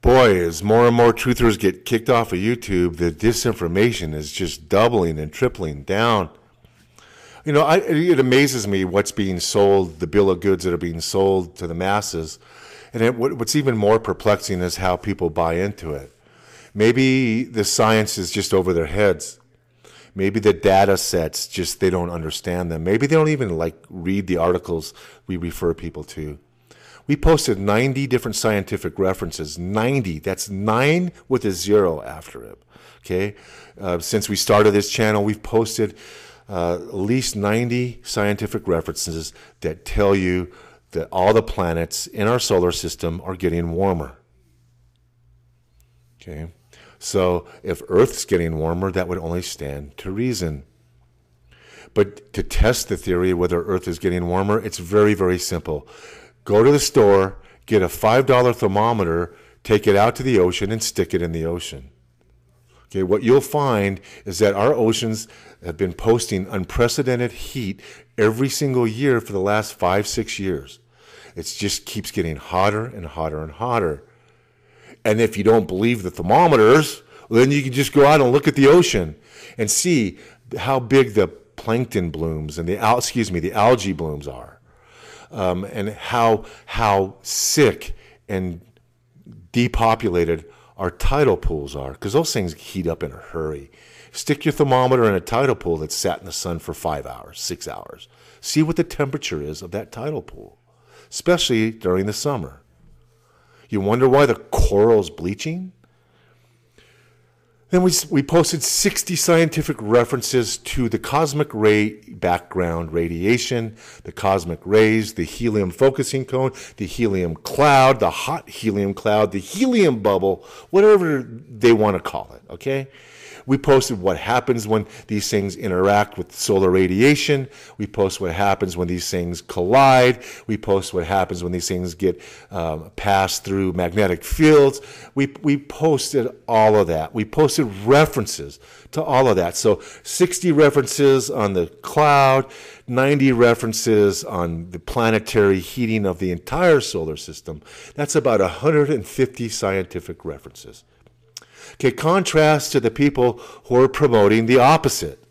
Boy, as more and more truthers get kicked off of YouTube, the disinformation is just doubling and tripling down. You know, it amazes me what's being sold, the bill of goods that are being sold to the masses. And what's even more perplexing is how people buy into it. Maybe the science is just over their heads. Maybe the data sets, just they don't understand them. Maybe they don't even read the articles we refer people to. We posted 90 different scientific references. 90. That's 9 with a 0 after it. Okay? Since we started this channel, we've posted at least 90 scientific references that tell you that all the planets in our solar system are getting warmer. Okay? So if Earth's getting warmer, that would only stand to reason. But to test the theory whether Earth is getting warmer, it's very, very simple. Go to the store, get a $5 thermometer, take it out to the ocean, and stick it in the ocean. Okay, what you'll find is that our oceans have been posting unprecedented heat every single year for the last 5-6 years. It just keeps getting hotter and hotter and hotter. And if you don't believe the thermometers, then you can just go out and look at the ocean and see how big the plankton blooms and the algae blooms are. And how sick and depopulated our tidal pools are, because those things heat up in a hurry. Stick your thermometer in a tidal pool that's sat in the sun for 5 hours, 6 hours. See what the temperature is of that tidal pool, especially during the summer. You wonder why the coral's bleaching? Then we posted 60 scientific references to the cosmic ray background radiation, the cosmic rays, the helium focusing cone, the helium cloud, the hot helium cloud, the helium bubble, whatever they want to call it, okay? We posted what happens when these things interact with solar radiation. We post what happens when these things collide. We post what happens when these things get passed through magnetic fields. We posted all of that. We posted references to all of that. So 60 references on the cloud, 90 references on the planetary heating of the entire solar system. That's about 150 scientific references. Okay, contrast to the people who are promoting the opposite,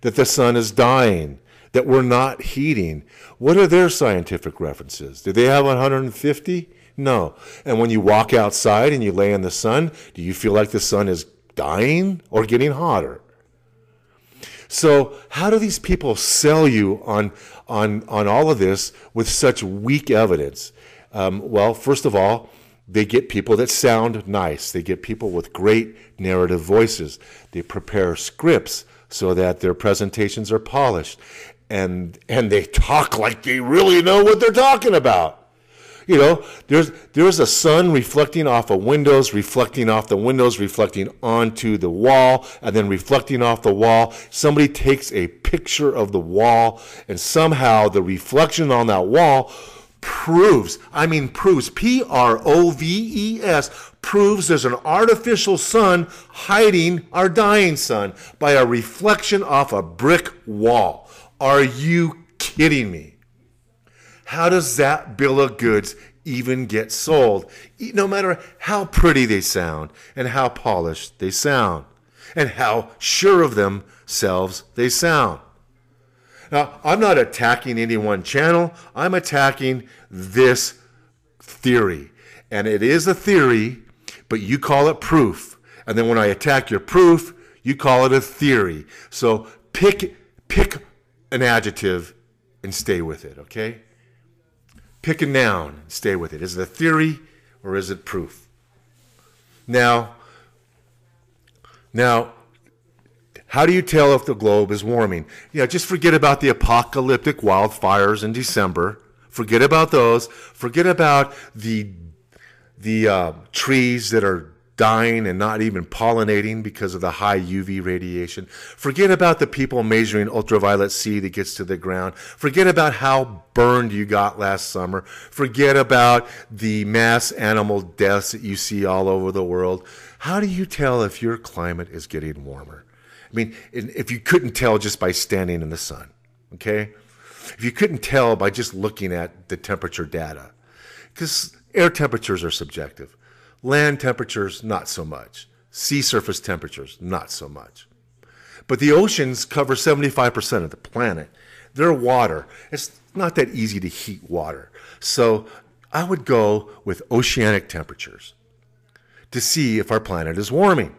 that the sun is dying, that we're not heating. What are their scientific references? Do they have 150? No. And when you walk outside and you lay in the sun, do you feel like the sun is dying or getting hotter? So how do these people sell you on all of this with such weak evidence? Well, first of all, they get people that sound nice. They get people with great narrative voices. They prepare scripts so that their presentations are polished. And they talk like they really know what they're talking about. You know, there's a sun reflecting off of windows, reflecting off the windows, reflecting onto the wall, and then reflecting off the wall. Somebody takes a picture of the wall, and somehow the reflection on that wall proves, P-R-O-V-E-S, proves there's an artificial sun hiding our dying sun by a reflection off a brick wall. Are you kidding me? How does that bill of goods even get sold? No matter how pretty they sound and how polished they sound and how sure of themselves they sound. Now, I'm not attacking any one channel. I'm attacking this theory. And it is a theory, but you call it proof. And then when I attack your proof, you call it a theory. So pick an adjective and stay with it, okay? Pick a noun and stay with it. Is it a theory or is it proof? Now, how do you tell if the globe is warming? Yeah, just forget about the apocalyptic wildfires in December. Forget about those. Forget about the trees that are dying and not even pollinating because of the high UV radiation. Forget about the people measuring ultraviolet C that gets to the ground. Forget about how burned you got last summer. Forget about the mass animal deaths that you see all over the world. How do you tell if your climate is getting warmer? I mean, if you couldn't tell just by standing in the sun, okay? If you couldn't tell by just looking at the temperature data, because air temperatures are subjective. Land temperatures, not so much. Sea surface temperatures, not so much. But the oceans cover 75% of the planet. They're water. It's not that easy to heat water. So I would go with oceanic temperatures to see if our planet is warming.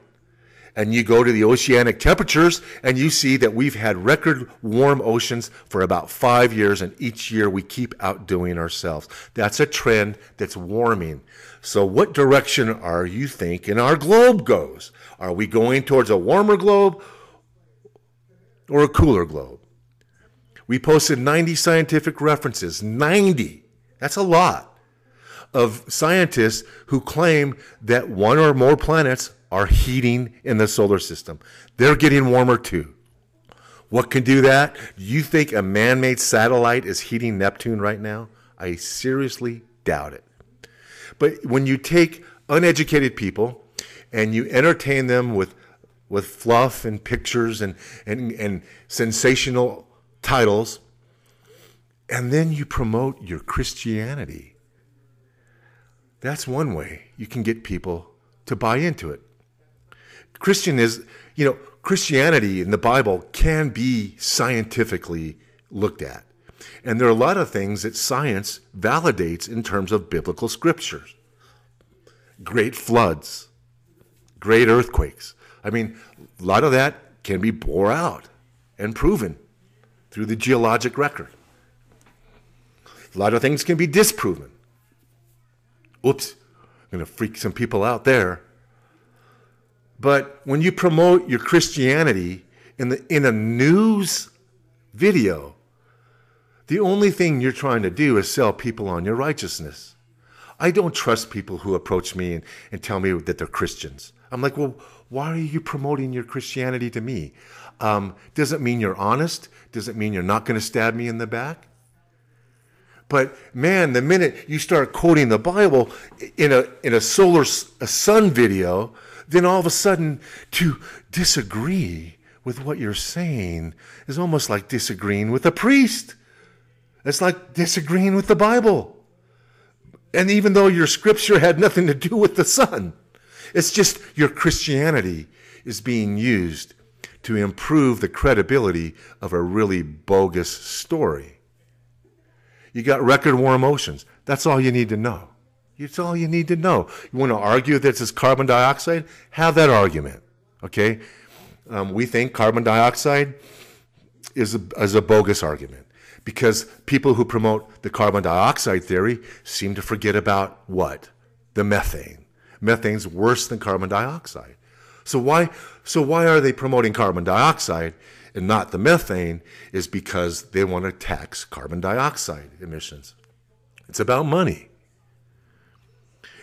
And you go to the oceanic temperatures and you see that we've had record warm oceans for about 5 years, and each year we keep outdoing ourselves. That's a trend that's warming. So what direction are you thinking our globe goes? Are we going towards a warmer globe or a cooler globe? We posted 90 scientific references. 90. That's a lot of scientists who claim that one or more planets are heating in the solar system. They're getting warmer too. What can do that? Do you think a man-made satellite is heating Neptune right now? I seriously doubt it. But when you take uneducated people and you entertain them with fluff and pictures and sensational titles, and then you promote your Christianity, that's one way you can get people to buy into it. Christianity in the Bible can be scientifically looked at. And there are a lot of things that science validates in terms of biblical scriptures. Great floods, great earthquakes. I mean, a lot of that can be bore out and proven through the geologic record. A lot of things can be disproven. Oops, I'm going to freak some people out there. But when you promote your Christianity in a news video, the only thing you're trying to do is sell people on your righteousness. I don't trust people who approach me and tell me that they're Christians. I'm like, well, why are you promoting your Christianity to me? Does it mean you're honest? Does it mean you're not going to stab me in the back? But man, the minute you start quoting the Bible in a sun video, then all of a sudden to disagree with what you're saying is almost like disagreeing with a priest. It's like disagreeing with the Bible. And even though your scripture had nothing to do with the sun, it's just your Christianity is being used to improve the credibility of a really bogus story. You got record warm oceans. That's all you need to know. It's all you need to know. You want to argue that it's carbon dioxide? Have that argument, okay? We think carbon dioxide is a bogus argument because people who promote the carbon dioxide theory seem to forget about what? The methane. Methane's worse than carbon dioxide. So why are they promoting carbon dioxide and not the methane? Is because they want to tax carbon dioxide emissions. It's about money.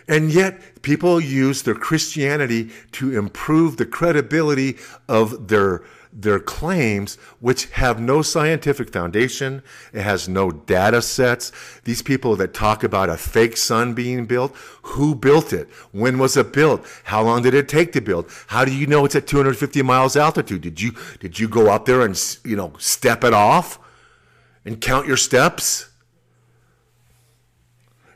And yet, people use their Christianity to improve the credibility of their claims, which have no scientific foundation. It has no data sets. These people that talk about a fake sun being built, who built it? When was it built? How long did it take to build? How do you know it's at 250 miles altitude? Did you go up there and step it off and count your steps?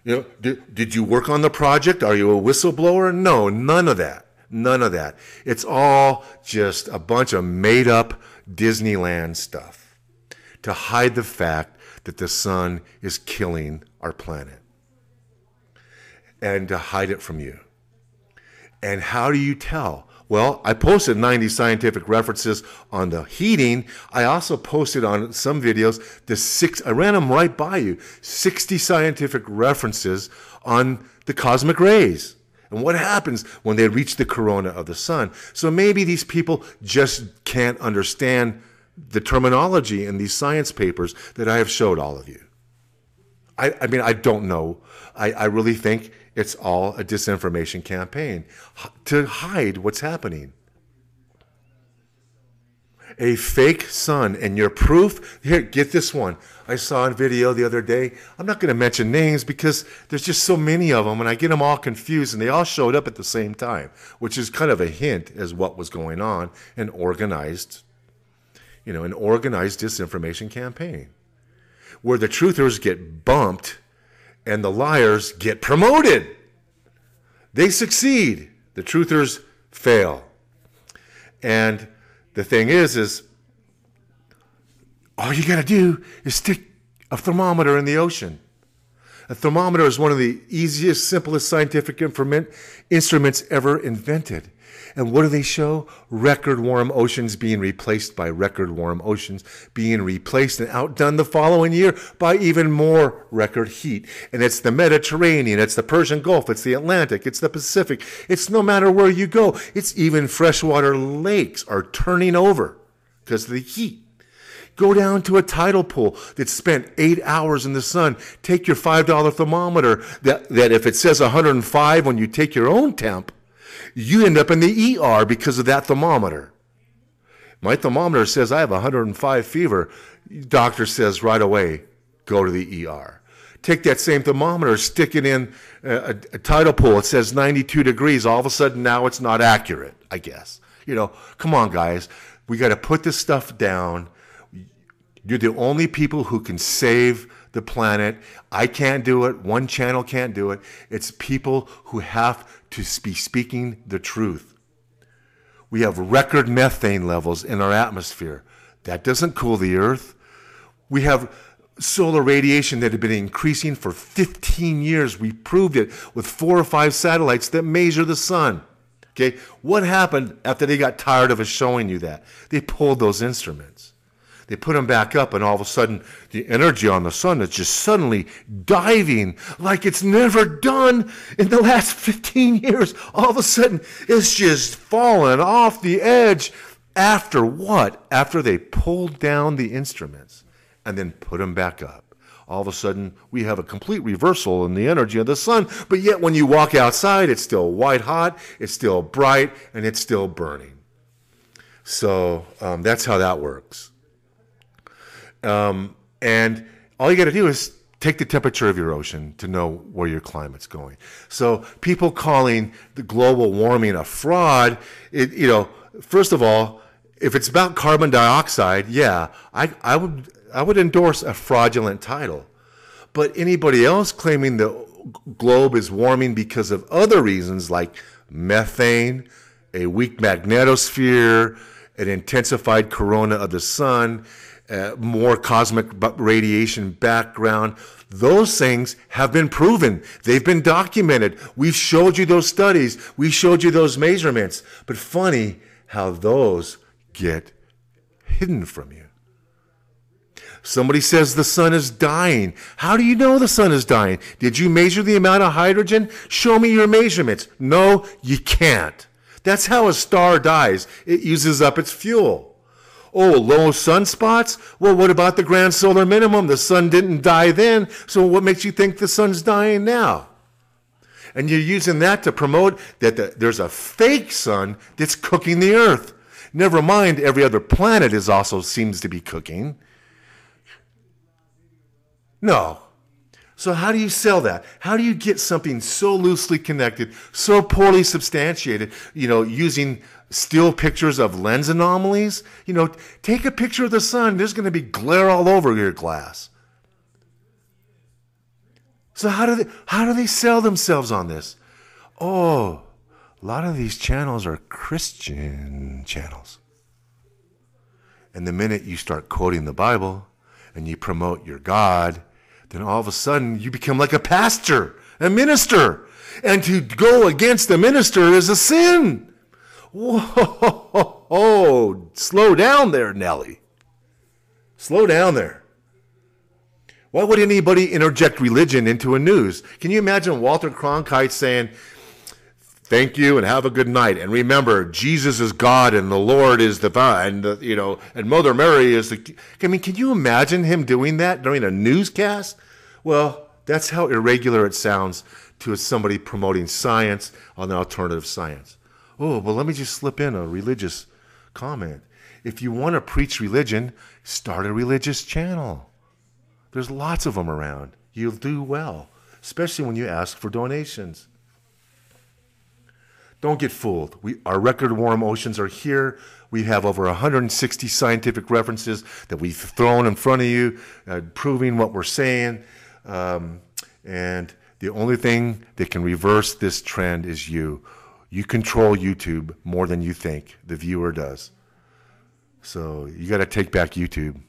Did you work on the project? Are you a whistleblower? No, none of that. None of that. It's all just a bunch of made-up Disneyland stuff to hide the fact that the sun is killing our planet and to hide it from you. And how do you tell? Well, I posted 90 scientific references on the heating. I also posted on some videos I ran them right by you, 60 scientific references on the cosmic rays and what happens when they reach the corona of the sun. So maybe these people just can't understand the terminology in these science papers that I have showed all of you. I mean, I don't know. I really think it's all a disinformation campaign to hide what's happening. A fake sun, and your proof, here, get this one. I saw a video the other day. I'm not going to mention names because there's just so many of them, and I get them all confused, and they all showed up at the same time, which is kind of a hint as what was going on, an organized disinformation campaign, where the truthers get bumped and the liars get promoted. They succeed. The truthers fail. And the thing is all you got to do is stick a thermometer in the ocean. A thermometer is one of the easiest, simplest scientific instruments ever invented. And what do they show? Record warm oceans being replaced by record warm oceans being replaced and outdone the following year by even more record heat. And it's the Mediterranean, it's the Persian Gulf, it's the Atlantic, it's the Pacific. It's no matter where you go. It's even freshwater lakes are turning over because of the heat. Go down to a tidal pool that spent 8 hours in the sun. Take your $5 thermometer that if it says 105 when you take your own temp, you end up in the ER because of that thermometer. My thermometer says I have 105 fever. Doctor says right away, go to the ER. Take that same thermometer, stick it in a tidal pool. It says 92 degrees. All of a sudden now it's not accurate, I guess. Come on, guys. We got to put this stuff down. You're the only people who can save the planet. I can't do it. One channel can't do it. It's people who have to be speaking the truth. We have record methane levels in our atmosphere. That doesn't cool the earth. We have solar radiation that had been increasing for 15 years. We proved it with 4 or 5 satellites that measure the sun. Okay, what happened after they got tired of us showing you that? They pulled those instruments. They put them back up, and all of a sudden, the energy on the sun is just suddenly diving like it's never done in the last 15 years. All of a sudden, it's just falling off the edge. After what? After they pulled down the instruments and then put them back up. All of a sudden, we have a complete reversal in the energy of the sun, but yet when you walk outside, it's still white hot, it's still bright, and it's still burning. So that's how that works. And all you got to do is take the temperature of your ocean to know where your climate's going. So people calling the global warming a fraud, first of all, if it's about carbon dioxide, yeah, I would endorse a fraudulent title. But anybody else claiming the globe is warming because of other reasons like methane, a weak magnetosphere, an intensified corona of the sun, more cosmic radiation background. Those things have been proven. They've been documented. We've showed you those studies. We showed you those measurements. But funny how those get hidden from you. Somebody says the sun is dying. How do you know the sun is dying? Did you measure the amount of hydrogen? Show me your measurements. No, you can't. That's how a star dies. It uses up its fuel. Oh, low sunspots? Well, what about the grand solar minimum? The sun didn't die then, so what makes you think the sun's dying now? And you're using that to promote that there's a fake sun that's cooking the earth. Never mind, every other planet also seems to be cooking. No. So how do you sell that? How do you get something so loosely connected, so poorly substantiated, using still pictures of lens anomalies? Take a picture of the sun. There's going to be glare all over your glass. So how do they sell themselves on this? Oh, a lot of these channels are Christian channels. And the minute you start quoting the Bible and you promote your God, then all of a sudden you become like a pastor, a minister. And to go against the minister is a sin. Whoa, slow down there, Nelly. Slow down there. Why would anybody interject religion into a news? Can you imagine Walter Cronkite saying, thank you and have a good night. And remember, Jesus is God and the Lord is divine, and Mother Mary is the... I mean, can you imagine him doing that during a newscast? Well, that's how irregular it sounds to somebody promoting science on the alternative science. Oh, well, let me just slip in a religious comment. If you want to preach religion, start a religious channel. There's lots of them around. You'll do well, especially when you ask for donations. Don't get fooled. Our record warm oceans are here. We have over 160 scientific references that we've thrown in front of you, proving what we're saying. And The only thing that can reverse this trend is you. You control YouTube more than you think the viewer does. So you got to take back YouTube.